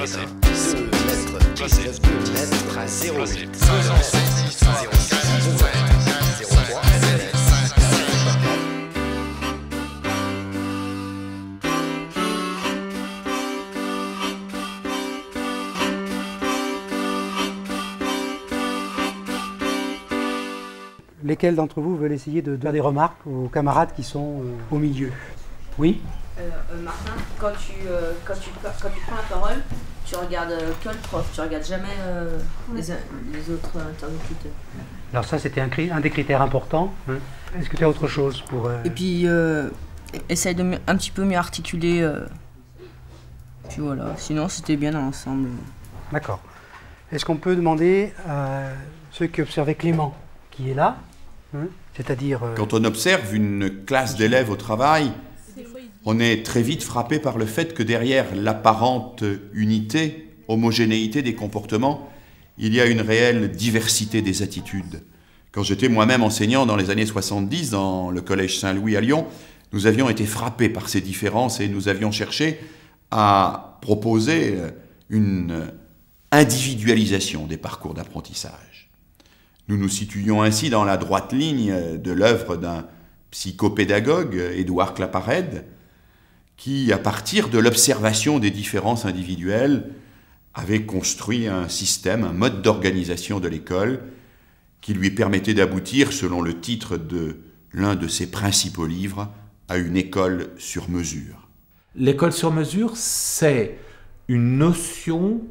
Closé. 2 mètres, Closé. 2 mètres, 0,8, 0,7, 0,6, 0,3, 0,4. Lesquels d'entre vous veulent essayer de faire des remarques aux camarades qui sont au milieu? Oui? Martin, quand tu prends la parole, tu regardes que le prof, tu regardes jamais les autres interlocuteurs. Alors ça, c'était un des critères importants. Hein. Est-ce que tu as autre chose pour... Et puis, essaye de un petit peu mieux articuler. Puis voilà, sinon c'était bien dans l'ensemble. D'accord. Est-ce qu'on peut demander à ceux qui observaient Clément, qui est là, hein, c'est-à-dire... Quand on observe une classe d'élèves au travail, on est très vite frappé par le fait que derrière l'apparente unité, homogénéité des comportements, il y a une réelle diversité des attitudes. Quand j'étais moi-même enseignant dans les années 70 dans le Collège Saint-Louis à Lyon, nous avions été frappés par ces différences et nous avions cherché à proposer une individualisation des parcours d'apprentissage. Nous nous situions ainsi dans la droite ligne de l'œuvre d'un psychopédagogue, Édouard Claparède, qui, à partir de l'observation des différences individuelles, avait construit un système, un mode d'organisation de l'école qui lui permettait d'aboutir, selon le titre de l'un de ses principaux livres, à une école sur mesure. L'école sur mesure, c'est une notion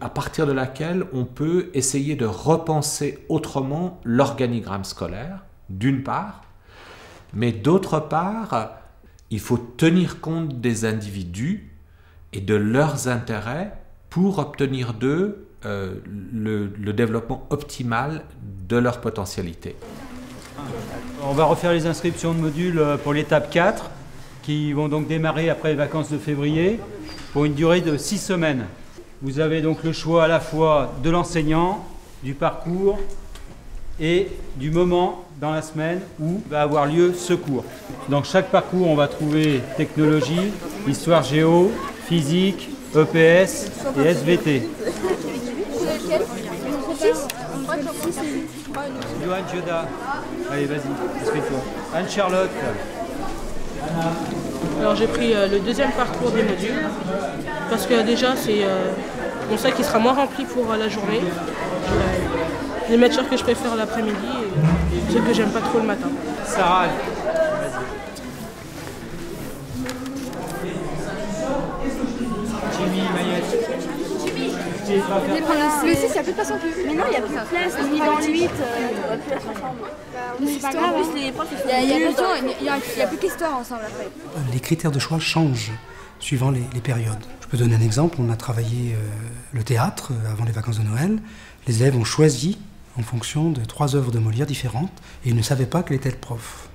à partir de laquelle on peut essayer de repenser autrement l'organigramme scolaire, d'une part, mais d'autre part, il faut tenir compte des individus et de leurs intérêts pour obtenir d'eux le développement optimal de leur potentialité. On va refaire les inscriptions de modules pour l'étape 4 qui vont donc démarrer après les vacances de février pour une durée de 6 semaines. Vous avez donc le choix à la fois de l'enseignant, du parcours et du moment dans la semaine où va avoir lieu ce cours. Dans chaque parcours, on va trouver technologie, histoire géo, physique, EPS et SVT. Johan Gioda. Allez, vas-y, inscris-toi. Anne-Charlotte. Alors j'ai pris le deuxième parcours des modules parce que déjà on sait qu'il sera moins rempli pour la journée. Les matières que je préfère l'après-midi et ceux que j'aime pas trop le matin. Sarah. Jimmy, Mayette. Le 6, il n'y a plus de place non plus. Mais non, il n'y a plus de place, ni dans le 8. C'est pas grave, il n'y a plus qu'histoire ensemble après. Les critères de choix changent suivant les périodes. Je peux donner un exemple. On a travaillé le théâtre avant les vacances de Noël. Les élèves ont choisi en fonction de 3 œuvres de Molière différentes et ils ne savaient pas quel était le prof.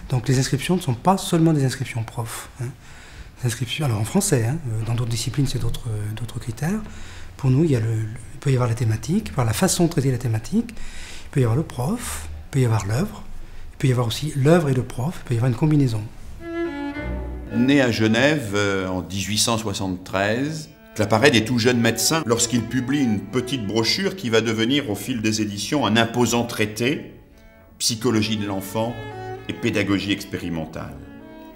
Donc les inscriptions ne sont pas seulement des inscriptions profs. Les inscriptions, alors en français, dans d'autres disciplines c'est d'autres critères. Pour nous, il peut y avoir la thématique, par la façon de traiter la thématique, il peut y avoir le prof, il peut y avoir l'œuvre, il peut y avoir aussi l'œuvre et le prof, il peut y avoir une combinaison. Né à Genève en 1873, Claparède est tout jeune médecin lorsqu'il publie une petite brochure qui va devenir au fil des éditions un imposant traité, psychologie de l'enfant et pédagogie expérimentale.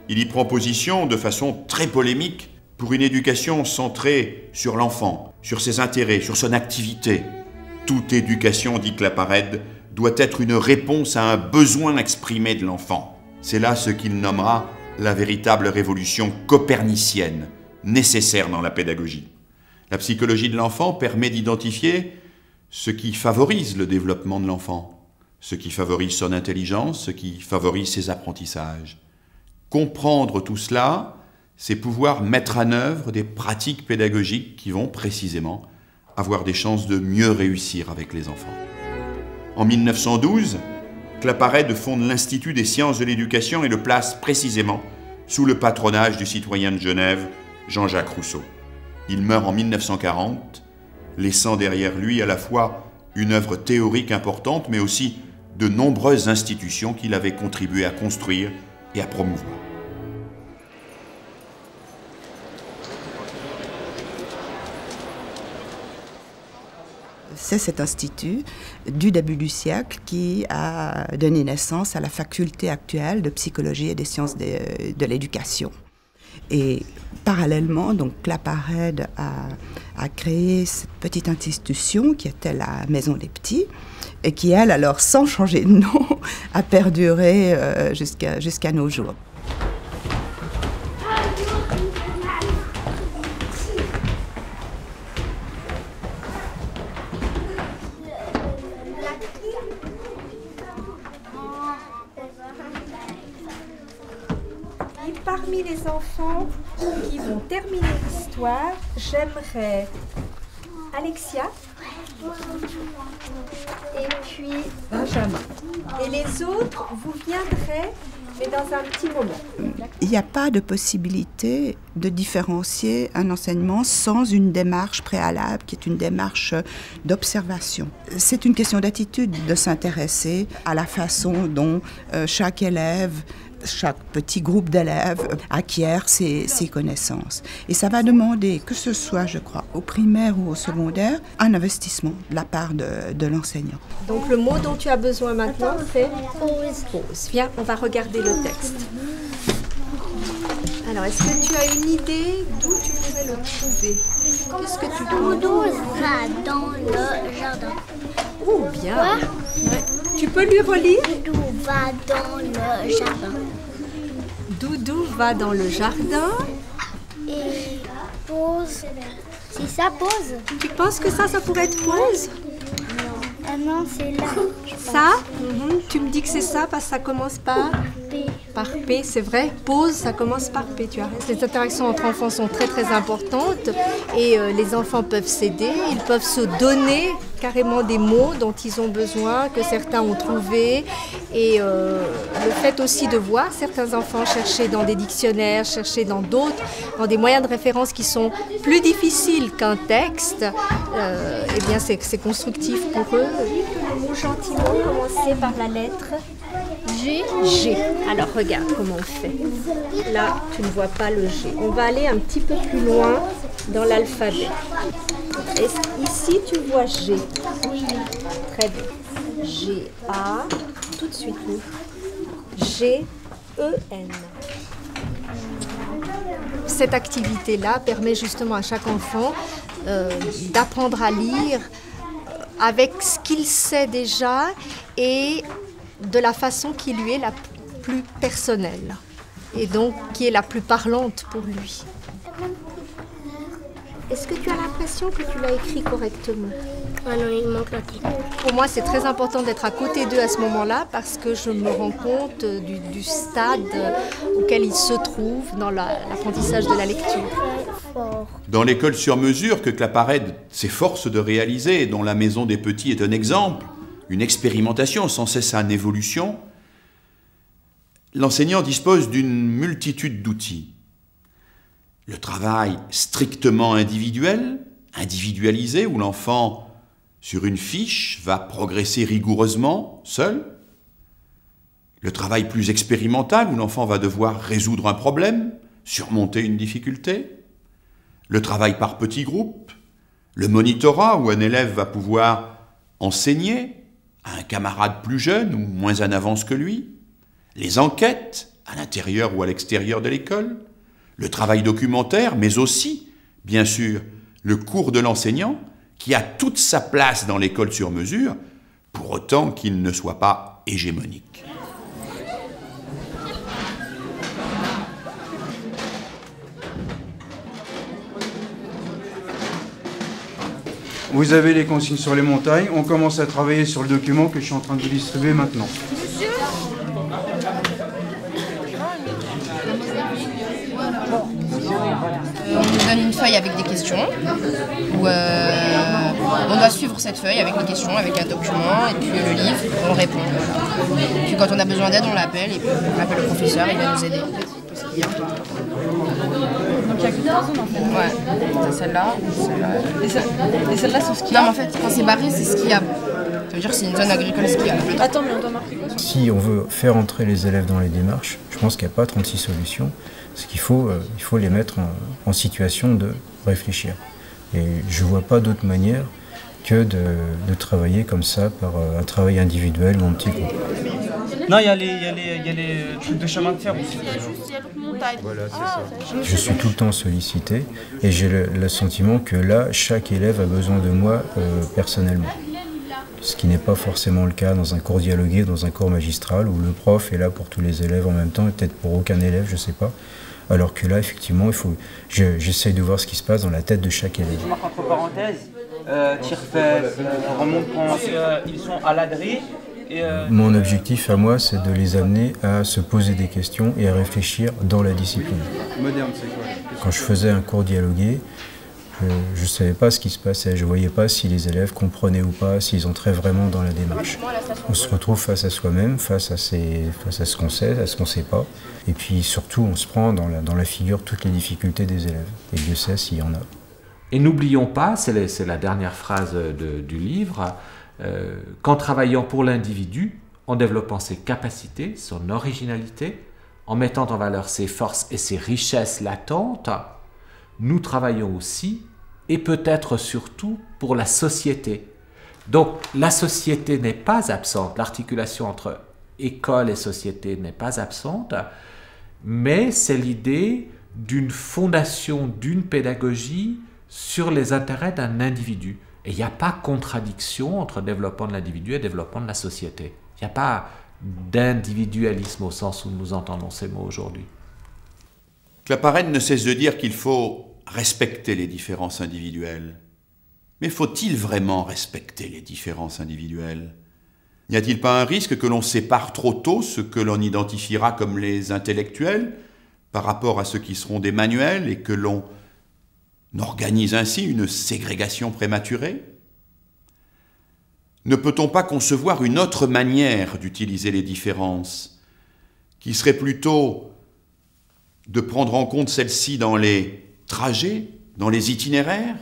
Il y prend position de façon très polémique pour une éducation centrée sur l'enfant, sur ses intérêts, sur son activité. Toute éducation, dit Claparède, doit être une réponse à un besoin exprimé de l'enfant. C'est là ce qu'il nommera la véritable révolution copernicienne, nécessaire dans la pédagogie. La psychologie de l'enfant permet d'identifier ce qui favorise le développement de l'enfant, ce qui favorise son intelligence, ce qui favorise ses apprentissages. Comprendre tout cela, c'est pouvoir mettre en œuvre des pratiques pédagogiques qui vont précisément avoir des chances de mieux réussir avec les enfants. En 1912, Claparède fonde l'Institut des sciences de l'éducation et le place précisément sous le patronage du citoyen de Genève, Jean-Jacques Rousseau. Il meurt en 1940, laissant derrière lui à la fois une œuvre théorique importante, mais aussi de nombreuses institutions qu'il avait contribué à construire et à promouvoir. C'est cet institut du début du siècle qui a donné naissance à la faculté actuelle de psychologie et des sciences de l'éducation. Et parallèlement, donc Claparède a créé cette petite institution qui était la Maison des Petits et qui, elle, alors sans changer de nom, a perduré jusqu'à nos jours. Parmi les enfants qui vont terminer l'histoire, j'aimerais Alexia et puis Benjamin. Et les autres, vous viendrez, mais dans un petit moment. Il n'y a pas de possibilité de différencier un enseignement sans une démarche préalable qui est une démarche d'observation. C'est une question d'attitude de s'intéresser à la façon dont chaque élève, chaque petit groupe d'élèves acquiert ses connaissances. Et ça va demander, que ce soit, je crois, au primaire ou au secondaire, un investissement de la part de l'enseignant. Donc le mot dont tu as besoin maintenant, c'est pause. Viens, on va regarder le texte. Alors, est-ce que tu as une idée d'où tu pourrais le trouver? Qu'est-ce que tu trouves? Doudou va dans le jardin. Oh, bien. Ouais. Tu peux lui relire? Doudou va dans le jardin. Doudou va dans le jardin. Et pause. C'est ça, pause? Tu penses que ça pourrait être pause? Non, c'est là. Ça? Tu me dis que c'est ça parce que ça commence par P. Par P, c'est vrai. Pause, ça commence par P, tu as raison. Les interactions entre enfants sont très très importantes et les enfants peuvent s'aider, ils peuvent se donner carrément des mots dont ils ont besoin, que certains ont trouvé. Et le fait aussi de voir certains enfants chercher dans des dictionnaires, chercher dans d'autres, dans des moyens de référence qui sont plus difficiles qu'un texte, eh bien c'est constructif pour eux. Le mot gentiment commencer par la lettre G. G. Alors regarde comment on fait. Là, tu ne vois pas le G. On va aller un petit peu plus loin dans l'alphabet. Ici, tu vois G. Oui. Très bien. G, A. Tout de suite, nous. G, E, N. Cette activité-là permet justement à chaque enfant d'apprendre à lire avec ce qu'il sait déjà et de la façon qui lui est la plus personnelle et donc qui est la plus parlante pour lui. Est-ce que tu as l'impression que tu l'as écrit correctement? Ah non, il manque la tête. Pour moi, c'est très important d'être à côté d'eux à ce moment-là parce que je me rends compte du stade auquel ils se trouvent dans l'apprentissage de la lecture. Dans l'école sur mesure que Claparède s'efforce de réaliser et dont la Maison des Petits est un exemple, une expérimentation sans cesse en évolution, l'enseignant dispose d'une multitude d'outils. Le travail strictement individuel, individualisé, où l'enfant, sur une fiche, va progresser rigoureusement, seul. Le travail plus expérimental, où l'enfant va devoir résoudre un problème, surmonter une difficulté. Le travail par petits groupes. Le monitorat, où un élève va pouvoir enseigner à un camarade plus jeune ou moins en avance que lui. Les enquêtes, à l'intérieur ou à l'extérieur de l'école. Le travail documentaire, mais aussi, bien sûr, le cours de l'enseignant, qui a toute sa place dans l'école sur mesure, pour autant qu'il ne soit pas hégémonique. Vous avez les consignes sur les montagnes, on commence à travailler sur le document que je suis en train de vous distribuer maintenant. On nous donne une feuille avec des questions, où on doit suivre cette feuille avec les questions, avec un document, et puis le livre, on répond. Puis quand on a besoin d'aide, on l'appelle, et puis on appelle le professeur, il va nous aider. Donc il n'y a que 3 zones en fait. Ouais, celle-là, celle-là. Et celle-là, c'est ce qu'il y a. Non, mais en fait, quand c'est barré, c'est skiable. Ça veut dire que c'est une zone agricole skiable. Attends, mais on doit marquer quoi? Si on veut faire entrer les élèves dans les démarches, je pense qu'il n'y a pas 36 solutions. Ce qu'il faut, il faut les mettre en situation de réfléchir. Et je ne vois pas d'autre manière que de travailler comme ça par un travail individuel ou en petit groupe. Non, il y a les trucs de chemin de fer aussi. Il y a l'autre montagne. Voilà, c'est ça. Je suis tout le temps sollicité et j'ai le sentiment que là, chaque élève a besoin de moi personnellement. Ce qui n'est pas forcément le cas dans un cours dialogué, dans un cours magistral, où le prof est là pour tous les élèves en même temps, et peut-être pour aucun élève, je ne sais pas. Alors que là, effectivement, j'essaye de voir ce qui se passe dans la tête de chaque élève. Je marque entre parenthèses, tire-fesse, remonte-pense, ils sont à l'adresse. Mon objectif à moi, c'est de les amener à se poser des questions et à réfléchir dans la discipline. Moderne, c'est quoi? Quand je faisais un cours dialogué, je ne savais pas ce qui se passait, je ne voyais pas si les élèves comprenaient ou pas, s'ils entraient vraiment dans la démarche. On se retrouve face à soi-même, face à ce qu'on sait, à ce qu'on ne sait pas. Et puis surtout, on se prend dans la figure toutes les difficultés des élèves. Et Dieu sait s'il y en a. Et n'oublions pas, c'est la dernière phrase du livre, qu'en travaillant pour l'individu, en développant ses capacités, son originalité, en mettant en valeur ses forces et ses richesses latentes, nous travaillons aussi, et peut-être surtout, pour la société. Donc la société n'est pas absente, l'articulation entre école et société n'est pas absente, mais c'est l'idée d'une fondation, d'une pédagogie sur les intérêts d'un individu. Et il n'y a pas contradiction entre développement de l'individu et développement de la société. Il n'y a pas d'individualisme au sens où nous entendons ces mots aujourd'hui. Claparède ne cesse de dire qu'il faut respecter les différences individuelles. Mais faut-il vraiment respecter les différences individuelles? N'y a-t-il pas un risque que l'on sépare trop tôt ce que l'on identifiera comme les intellectuels par rapport à ceux qui seront des manuels et que l'on organise ainsi une ségrégation prématurée? Ne peut-on pas concevoir une autre manière d'utiliser les différences, qui serait plutôt de prendre en compte celles-ci dans les trajets, dans les itinéraires,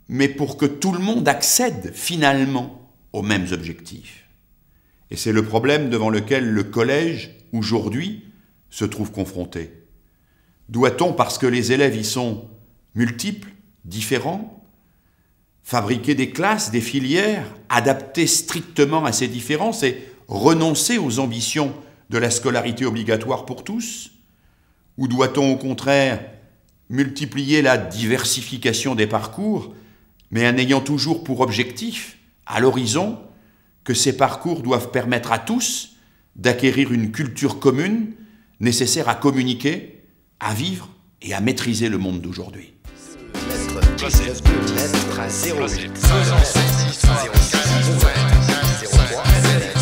mais pour que tout le monde accède finalement aux mêmes objectifs? Et c'est le problème devant lequel le collège, aujourd'hui, se trouve confronté. Doit-on, parce que les élèves y sont multiples, différents, fabriquer des classes, des filières, adaptées strictement à ces différences et renoncer aux ambitions de la scolarité obligatoire pour tous? Ou doit-on au contraire multiplier la diversification des parcours, mais en ayant toujours pour objectif, à l'horizon, que ces parcours doivent permettre à tous d'acquérir une culture commune nécessaire à communiquer, à vivre et à maîtriser le monde d'aujourd'hui. Lettre 08.